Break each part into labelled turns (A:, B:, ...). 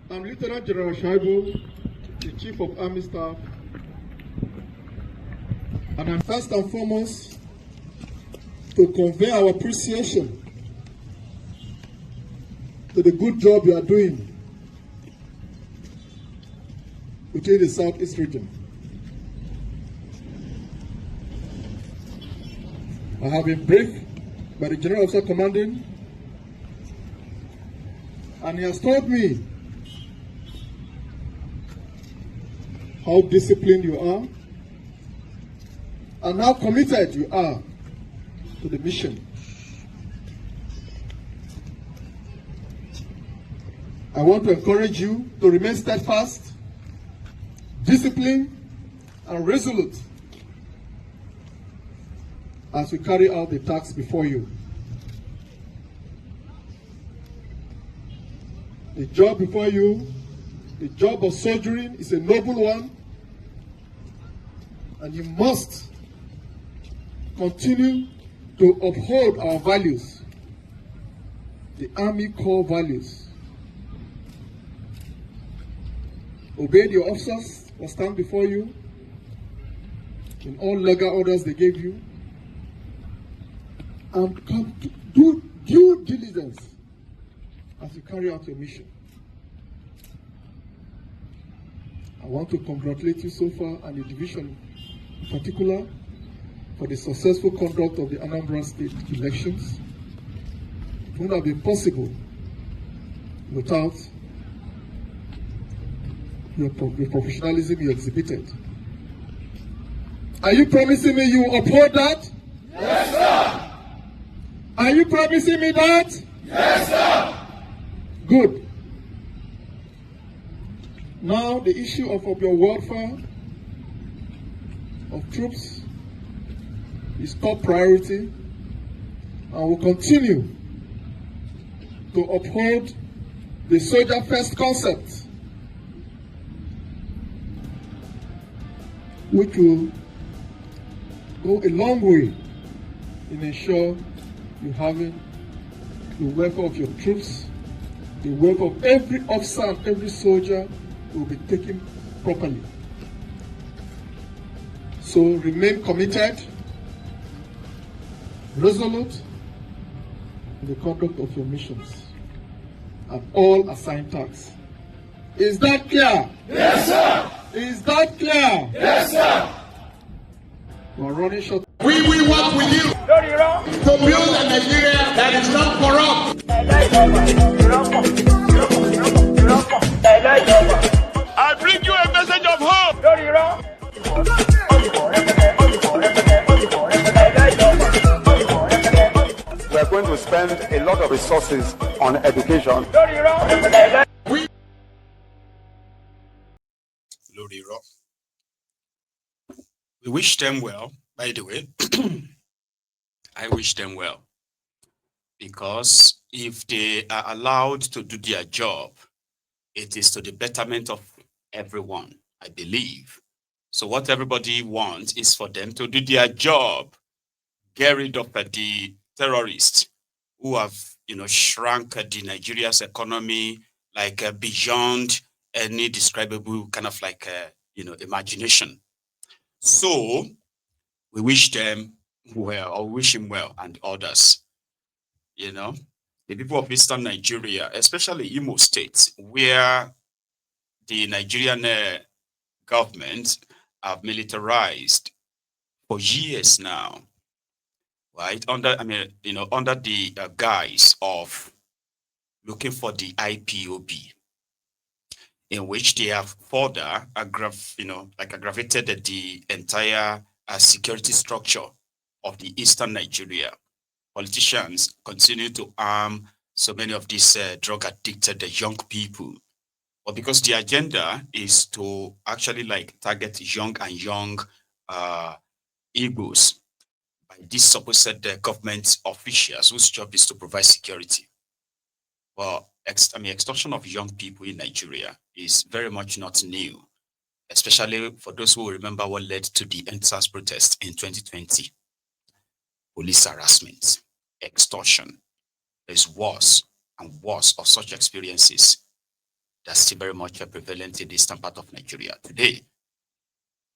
A: I'm Lieutenant General Shaibu, the Chief of Army Staff, and I'm first and foremost to convey our appreciation to the good job you are doing within the Southeast region. I have been briefed by the General Officer Commanding, and he has told me how disciplined you are and how committed you are to the mission. I want to encourage you to remain steadfast, disciplined, and resolute as we carry out the tasks before you. The job before you, the job of soldiering, is a noble one, and you must continue to uphold our values, the Army core values. Obey your officers that stand before you in all legal orders they gave you, and come to do due diligence as you carry out your mission. I want to congratulate you so far, and the division in particular, for the successful conduct of the Anambra State elections. It would not have been possible without the professionalism you exhibited. Are you promising me you will uphold that?
B: Yes, sir.
A: Are you promising me that?
B: Yes, sir.
A: Good. Now the issue of your welfare of troops is top priority, and will continue to uphold the soldier first concept, which will go a long way in ensuring you having the welfare of your troops, the welfare of every officer and every soldier will be taken properly. So remain committed, resolute in the conduct of your missions and all assigned tasks. Is that clear?
B: Yes, sir.
A: Is that clear?
B: Yes, sir.
A: We are running short.
B: We will work with you to build a Nigeria that is not corrupt. I bring you a message of hope.
C: We are going to spend a lot of resources on education.
D: We wish them well, by the way. I wish them well. Because if they are allowed to do their job, it is to the betterment of everyone, I believe. So what everybody wants is for them to do their job, get rid of the terrorists who have, shrunk the Nigeria's economy like beyond any describable kind of like, imagination. So we wish them well, or wish him well, and others. The people of Eastern Nigeria, especially Imo State, where the Nigerian government have militarized for years now, right? Under the guise of looking for the IPOB, in which they have further aggravated the entire security structure of the Eastern Nigeria. Politicians continue to arm so many of these drug-addicted young people. But because the agenda is to actually target young Igbos by these supposed government officials whose job is to provide security. Well, extortion of young people in Nigeria is very much not new, especially for those who remember what led to the EndSARS protest in 2020. Police harassment, extortion. There's worse and worse of such experiences that's still very much prevalent in the eastern part of Nigeria today.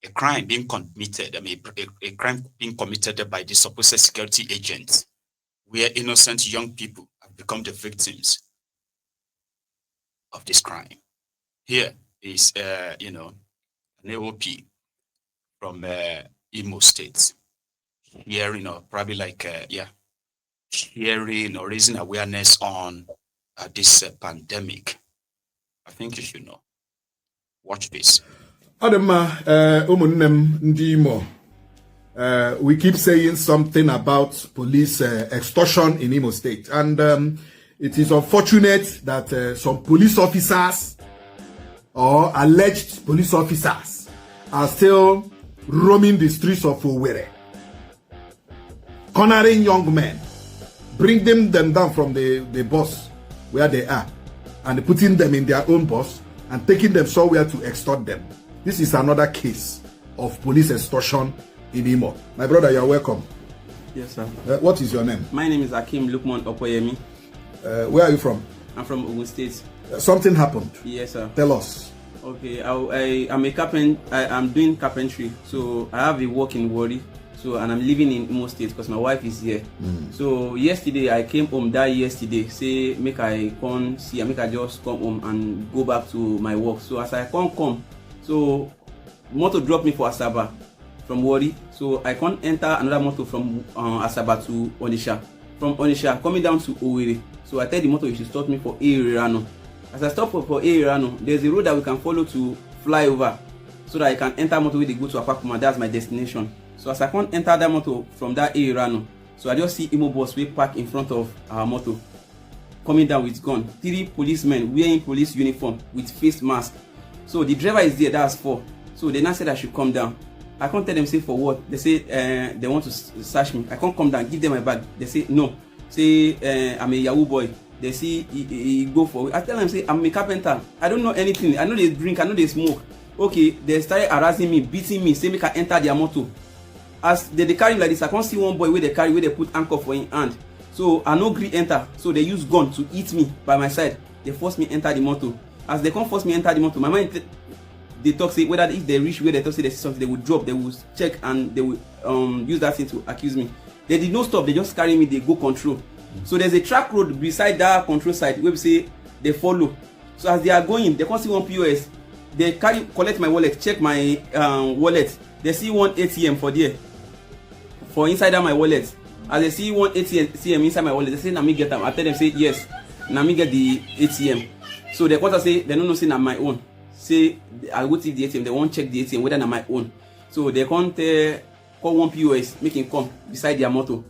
D: A crime being committed, a crime being committed by the supposed security agents, where innocent young people have become the victims of this crime. Here is, an AOP from Imo State, hearing or probably hearing or raising awareness on this pandemic. I think you should know. Watch this.
E: We keep saying something about police extortion in Imo State, and it is unfortunate that some police officers or alleged police officers are still roaming the streets of Owerri, cornering young men, bringing them down from the bus where they are, and putting them in their own bus and taking them somewhere to extort them. This is another case of police extortion in Imo. My brother, you're welcome.
F: Yes, sir.
E: What is your name?
F: My name is Akim Lukman Opoyemi.
E: Where are you from?
F: I'm from Ogun State.
E: Something happened.
F: Yes, sir.
E: Tell us.
F: Okay, I'm a carpenter. I'm doing carpentry, so I have a work in Owerri. So, and I'm living in Imo State because my wife is here. So yesterday I came home. Say make I come see, make I just come home and go back to my work. So as I come, so motor drop me for Asaba from Owerri. So I can't enter another motor from Asaba to Onisha. From Onisha coming down to Owerri. So I tell the motor you should stop me for Erirano. As I stop for Erirano, there's a road that we can follow to fly over, so that I can enter motor where they go to Apakuma. That's my destination. So as I can't enter that motor from that Erirano, so I just see Imo bus way park in front of our motor, coming down with gun. 3 policemen wearing police uniform with face mask. So the driver is there, that's 4. So they now said I should come down. I can't tell them say for what. They say they want to search me. I can't come down, give them my bag. They say no. Say I'm a Yahoo boy. They see he go for it. I tell them say I'm a carpenter. I don't know anything. I know they drink, I know they smoke. Okay, they started harassing me, beating me, say make I enter their motor. As they carry like this, I can't see one boy where they carry, where they put anchor for in hand. So I no gree enter. So they use gun to hit me by my side. They force me enter the motor. As they can't force me enter the motor, my mind they talk say whether if they reach where they talk say they see something, they will drop, they will check, and they will use that thing to accuse me. They did not stop, they just carry me, they go control. So there's a track road beside that control side where we say they follow. So as they are going, they can't see one POS. They collect my wallet, check my wallet. They see one ATM for there, for inside my wallet. As they see one ATM inside my wallet, they say, "Na me get them." I tell them, say, "Yes, na me get the ATM." So they want to say, they don't know say na my own. Say I go to the ATM, they won't check the ATM whether na my own. So they can't call one POS, make him come beside their motor.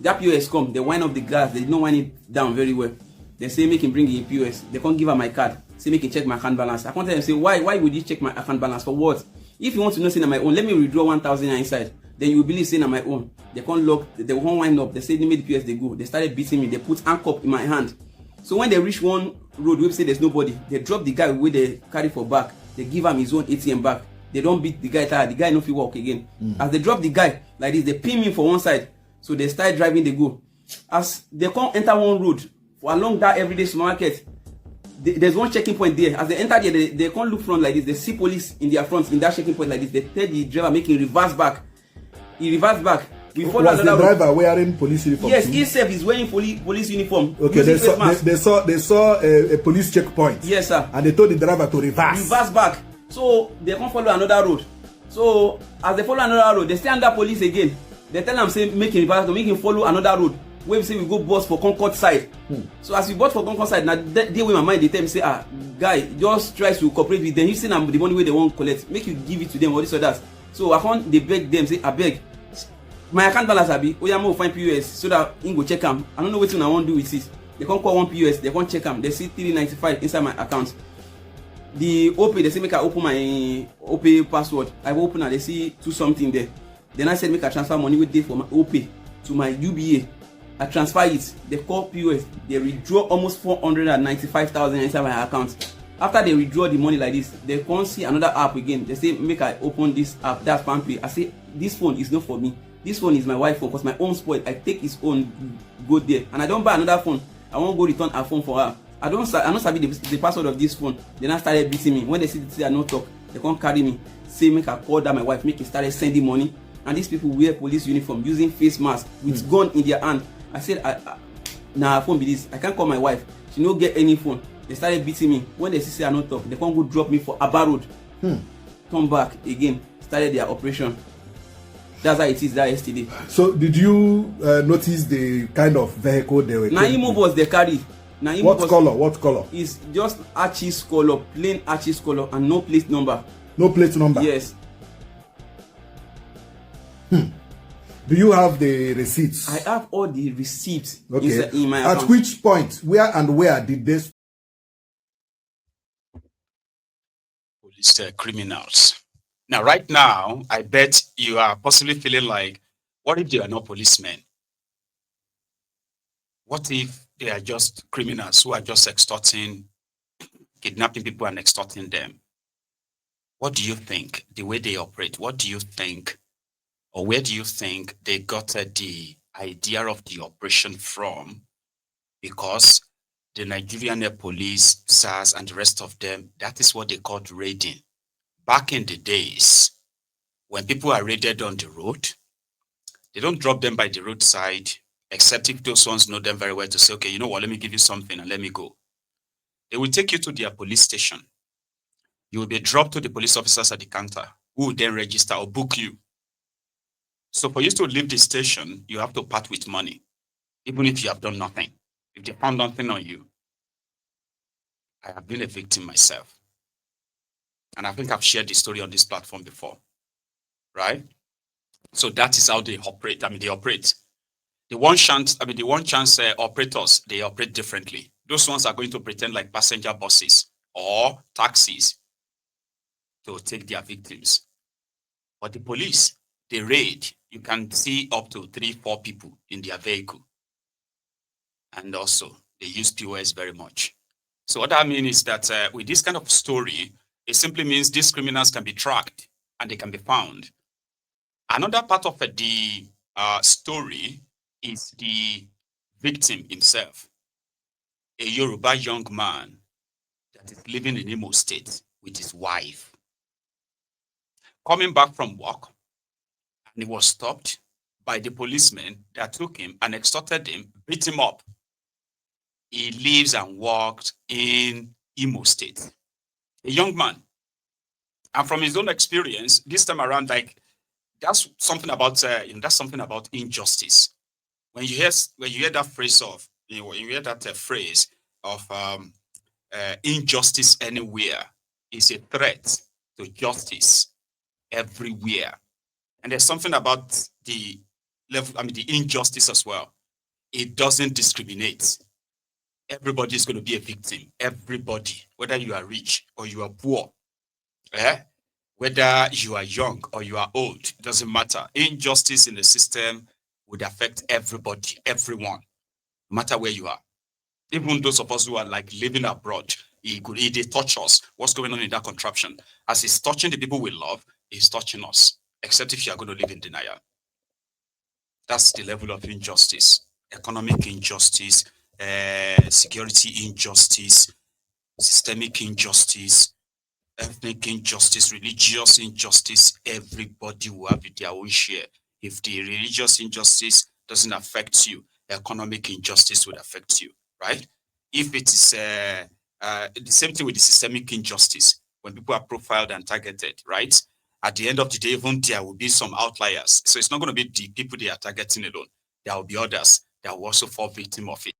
F: That POS come, they wind up the glass, they don't wind it down very well. They say make him bring the POS. They can't give her my card. Say make him check my account balance. I can't tell them, say why would you check my account balance for what? If you want to know say na my own, let me withdraw 1,000 inside. Then you will believe say na my own. They can't lock, they won't wind up. They say they made the POS, they go. They started beating me. They put handcuff in my hand. So when they reach one road where say there's nobody, they drop the guy where they carry for back. They give him his own ATM back. They don't beat the guy tired. The guy no fit walk again. As they drop the guy like this, they pin me for one side. So they start driving, they go. As they come enter one road for along that everyday supermarket, there's one checking point there. As they enter there, they can't look front like this. They see police in their front in that checking point like this. They tell the driver make him reverse back. He reverse back. We follow
E: was the driver wearing police uniform?
F: Yes, he himself is wearing police uniform.
E: Okay, they saw a police checkpoint.
F: Yes, sir.
E: And they told the driver to reverse.
F: Reverse back. So they can't follow another road. So as they follow another road, they stay under police again. They tell them say make him reverse, to make him follow another road. Where we say we go bus for Concord side. So as we bus for Concord side, now they with my mind they tell me say guy just tries to cooperate with them. You see now the money where they won't collect, make you give it to them or this or that. So I can't they beg them say I beg. My account balance abi, Oyamo find POS so that he go check them. I don't know what I want to do with it. They can't call one POS, they can't check them. They see 395 inside my account. The OP, they say make I open my OP password. I open and they see 2 something there. Then I said make I transfer money with day for my OP to my UBA. I transfer it. They call POS. They withdraw almost 495,000 inside my account. After they withdraw the money like this, they can't see another app again. They say make I open this app. That's PalmPay. I say this phone is not for me. This phone is my wife's phone because my own spoiled. I take his own, go there, and I don't buy another phone. I won't go return a phone for her. I don't sabi the password of this phone. Then I started beating me. When they see I no talk, they can't carry me. Say make I call that my wife, make he started sending money. And these people wear police uniform, using face mask with gun in their hand. I said, nah, phone be this. I can't call my wife. She no get any phone. They started beating me. When they see I no talk, they can't go drop me for Abba Road. Come back again. Started their operation. That's how it is that yesterday.
E: So did you notice the kind of vehicle they were?
F: Naimo was they carry.
E: What color? What color?
F: It's just Archie's color, plain Archie's color, and no plate number.
E: No plate number?
F: Yes.
E: Do you have the receipts?
F: I have all the receipts
E: in
F: my account.
E: At which point, where did this?
D: Police criminals. Now, right now, I bet you are possibly feeling like, what if they are not policemen? What if they are just criminals who are just extorting, kidnapping people and extorting them? What do you think, the way they operate? What do you think, or where do you think they got the idea of the operation from? Because the Nigerian police, SARS, and the rest of them, that is what they called raiding. Back in the days, when people are raided on the road, they don't drop them by the roadside, except if those ones know them very well to say, okay, you know what, let me give you something and let me go. They will take you to their police station. You will be dropped to the police officers at the counter, who will then register or book you. So for you to leave the station, you have to part with money, even if you have done nothing. If they found nothing on you. I have been a victim myself. And I think I've shared the story on this platform before, right? So that is how they operate. They operate. The one chance operators, they operate differently. Those ones are going to pretend like passenger buses or taxis to take their victims. But the police, they raid. You can see up to 3-4 people in their vehicle. And also, they use POS very much. So what I mean is that with this kind of story, it simply means these criminals can be tracked and they can be found. Another part of the story is the victim himself, a Yoruba young man that is living in Imo State with his wife. Coming back from work, and he was stopped by the policemen that took him and extorted him, beat him up. He lives and worked in Imo State. A young man. And from his own experience, this time around, like, that's something about injustice. When you hear that phrase of injustice anywhere, is a threat to justice everywhere. And there's something about the level, the injustice as well. It doesn't discriminate. Everybody is going to be a victim. Everybody, whether you are rich or you are poor, whether you are young or you are old, it doesn't matter. Injustice in the system would affect everybody, everyone, no matter where you are. Even those of us who are like living abroad, they touch us. What's going on in that contraption? As it's touching the people we love, it's touching us, except if you are going to live in denial. That's the level of injustice. Economic injustice, security injustice, systemic injustice, ethnic injustice, religious injustice. Everybody will have their own share. If the religious injustice doesn't affect you, economic injustice would affect you, right? If it is the same thing with the systemic injustice, when people are profiled and targeted, right? At the end of the day, even there will be some outliers. So it's not going to be the people they are targeting alone. There will be others that will also fall victim of it.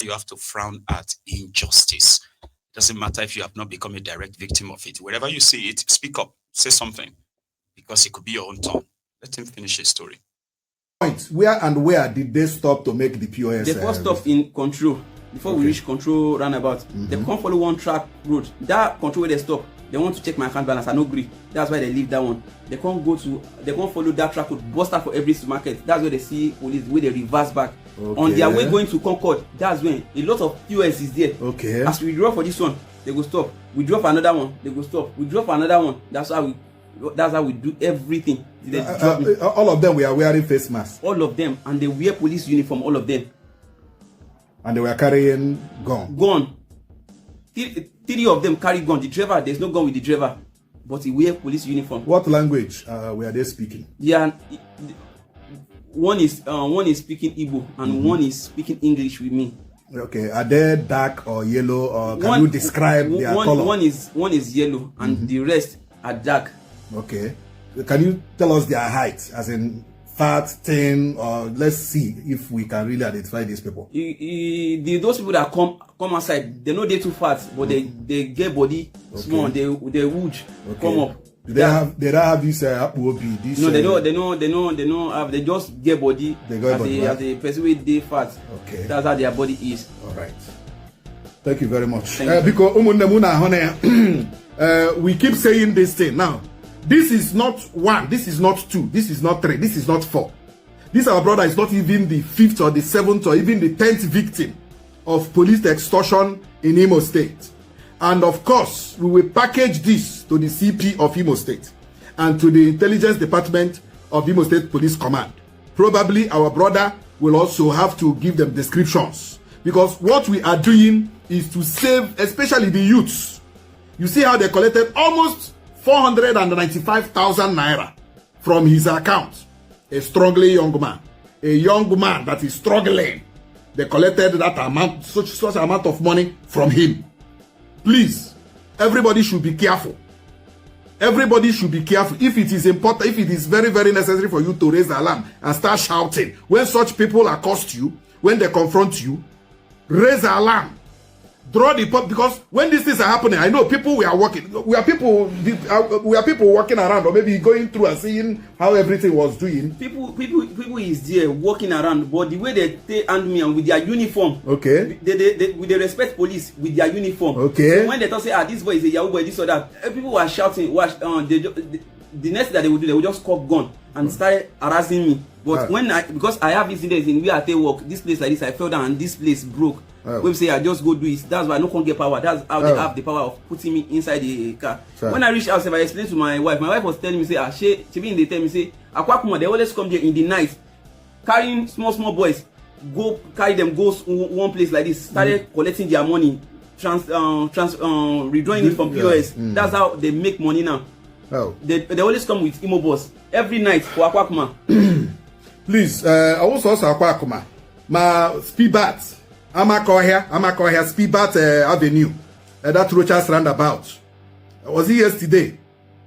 D: You have to frown at injustice. It doesn't matter if you have not become a direct victim of it. Wherever you see it, speak up, say something, because it could be your own turn. Let him finish his story.
E: Where did they stop to make the POS?
F: They first stopped in Control. Before we reach Control roundabout, they come follow one track road. That Control where they stop, they want to check my account balance. I no agree. That's why they leave that one. They can't follow that track road, bust out for every supermarket. That's where they see police, where they reverse back. Okay. On their way going to Concord, that's when a lot of POS is there.
E: Okay.
F: As we draw for this one, they go stop. We draw for another one, they go stop. We draw for another one. That's how we do everything.
E: All of them were wearing face masks.
F: All of them, and they wear police uniform. All of them.
E: And they were carrying gun.
F: Three of them carry gun. The driver, there's no gun with the driver, but he wear police uniform.
E: What language were they speaking?
F: Yeah, one is speaking Igbo and one is speaking English with me.
E: Okay, are they dark or yellow, or can you describe their color?
F: One is yellow and the rest are dark.
E: Okay, can you tell us their height, as in fat, thin, or let's see if we can really identify these people?
F: Those people that come outside, they know they're too fat, but they get body small. They wood come up.
E: They don't have this this.
F: No, they don't have. They just get body. They got body, as a person with they fat. Okay, that's how their body is.
E: All right. Thank you very much.
F: Because
E: we keep saying this thing now. This is not 1, this is not 2, this is not 3, this is not 4. This our brother is not even the 5th or the 7th or even the 10th victim of police extortion in Imo State. And of course, we will package this to the CP of Imo State and to the Intelligence Department of Imo State Police Command. Probably our brother will also have to give them descriptions, because what we are doing is to save especially the youths. You see how they collected almost 495,000 naira from his account. A struggling young man, a young man that is struggling. They collected that amount, such amount of money from him. Please, everybody should be careful. Everybody should be careful. If it is important, if it is very, very necessary for you to raise the alarm and start shouting, when such people accost you, when they confront you, raise the alarm. Draw the pop, because when these things are happening, I know people we are people walking around, or maybe going through and seeing how everything was doing.
F: People is there walking around, but the way they hand me and with their uniform,
E: okay,
F: they respect police with their uniform.
E: Okay.
F: So when they talk say, this boy is a Yahoo boy, this or that, people were shouting. The next thing that they would do, they would just cock gun and start harassing me. But because I have incidents in where I work, this place like this, I fell down and this place broke. When say I just go do it, that's why I don't get power. That's how they have the power of putting me inside the car. When I reached out, I explained to my wife. My wife was telling me, say, she be in the tell me, say, Akwakuma, they always come there in the night, carrying small boys, carry them, go one place like this, started collecting their money, redrawing it from POS. That's how they make money now. They always come with Imo boss every night for Akwakuma.
E: Please, I also Akwakuma, my speed bat. Amakohia, Speedbat Avenue, that Rochas roundabout. I was here yesterday.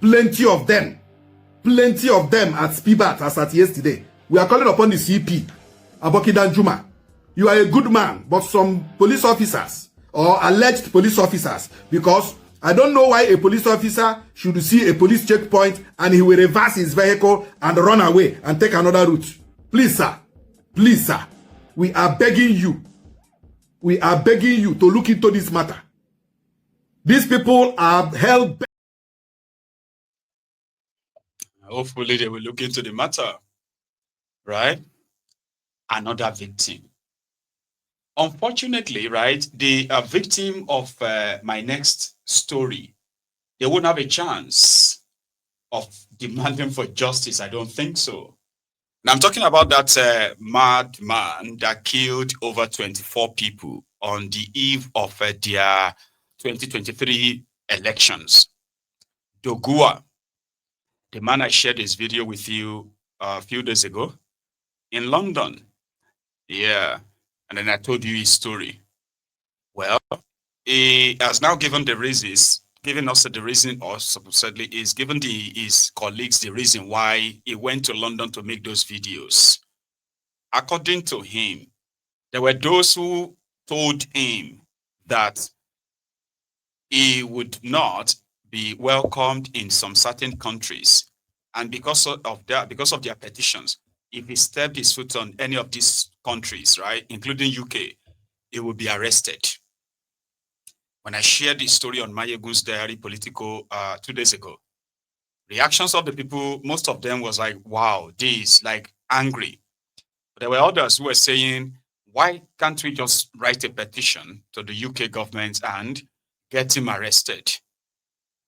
E: Plenty of them at Speedbat as at yesterday. We are calling upon the CP, Abokidan Juma. You are a good man, but some police officers or alleged police officers, because I don't know why a police officer should see a police checkpoint and he will reverse his vehicle and run away and take another route. Please, sir, we are begging you. We are begging you to look into this matter. These people are held.
D: Hopefully they will look into the matter, right? Another victim. Unfortunately, right, the victim of my next story, they won't have a chance of demanding for justice. I don't think so. Now, I'm talking about that madman that killed over 24 people on the eve of their 2023 elections. Dogua, the man I shared this video with you a few days ago in London. Yeah, and then I told you his story. Well, he has now given us the reason, or supposedly is given his colleagues the reason why he went to London to make those videos. According to him, there were those who told him that he would not be welcomed in some certain countries, and because of their petitions, if he stepped his foot on any of these countries, right, including UK, he would be arrested. When I shared this story on Maiyegun's Diary Political 2 days ago, reactions of the people, most of them was like, wow, this, like angry. But there were others who were saying, why can't we just write a petition to the UK government and get him arrested?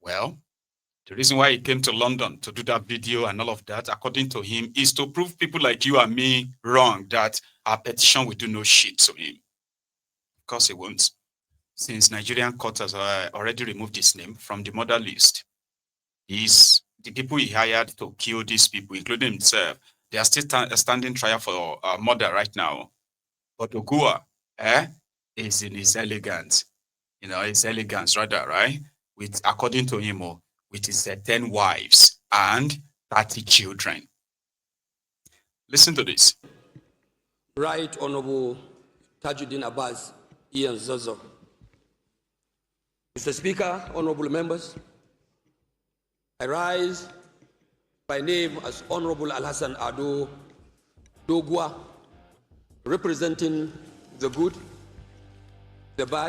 D: Well, the reason why he came to London to do that video and all of that, according to him, is to prove people like you and me wrong, that our petition will do no shit to him. Of course it won't. since Nigerian court has already removed his name from the murder list, is the people he hired to kill these people, including himself, they are still standing trial for murder right now. But Ogua is in his elegance, his elegance rather, right? With, according to him, with his 10 wives and 30 children. Listen to this.
G: Right Honorable Tajuddin Abbas Ian Zozo. Mr. Speaker, honorable members, I rise by name as Honorable Alhassan Ado Dogwa, representing the good, the bad,